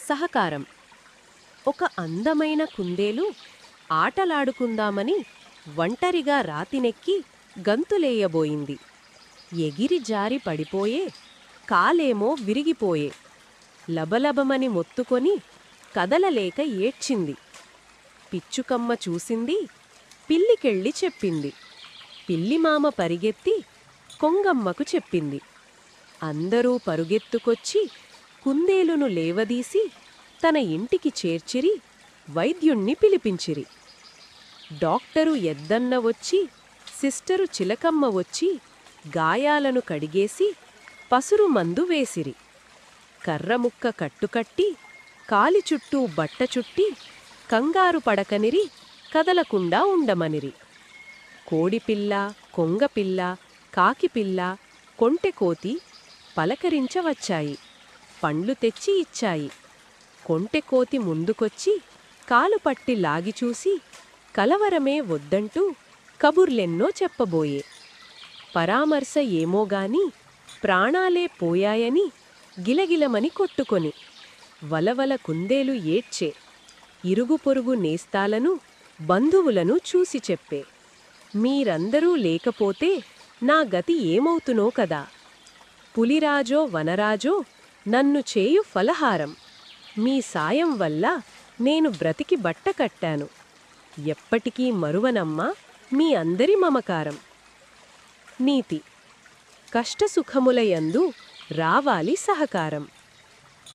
సహకారం. ఒక అందమైన కుందేలు ఆటలాడుకుందామని ఒంటరిగా రాతినెక్కి గంతులేయబోయింది. ఎగిరి జారి పడిపోయే, కాలేమో విరిగిపోయే. లబలబమని మొత్తుకొని కదలలేక ఏడ్చింది. పిచ్చుకమ్మ చూసింది, పిల్లికెళ్ళి చెప్పింది. పిల్లిమామ పరిగెత్తి కొంగమ్మకు చెప్పింది. అందరూ పరుగెత్తుకొచ్చి కుందేలును లేవదీసి తన ఇంటికి చేర్చిరి. వైద్యుణ్ణి పిలిపించిరి. డాక్టరు ఎద్దన్న వచ్చి, సిస్టరు చిలకమ్మ వచ్చి గాయాలను కడిగేసి పసురు మందు వేసిరి. కర్రముక్క కట్టుకట్టి కాలి చుట్టూ బట్ట చుట్టి కంగారు పడకనిరి, కదలకుండా ఉండమనిరి. కోడిపిల్ల, కొంగపిల్ల, కాకిపిల్ల, కొంటెకోతి పలకరించవచ్చాయి. పండ్లు తెచ్చి ఇచ్చాయి. కొంటెకోతి ముందుకొచ్చి కాలుపట్టి లాగిచూసి కలవరమే వద్దంటూ కబుర్లెన్నో చెప్పబోయే. పరామర్శ ఏమోగాని ప్రాణాలే పోయాయని గిలగిలమని కొట్టుకొని వలవల కుందేలు ఏడ్చే. ఇరుగుపొరుగు నేస్తాలను, బంధువులను చూసి చెప్పే. మీరందరూ లేకపోతే నా గతి ఏమవుతునో కదా. పులిరాజో వనరాజో నన్ను చేయు ఫలహారం. మీ సాయం వల్ల నేను బ్రతికి బట్ట కట్టాను. ఎప్పటికీ మరువనమ్మా మీ అందరి మమకారం. నీతి: కష్టసుఖములయందు రావాలి సహకారం.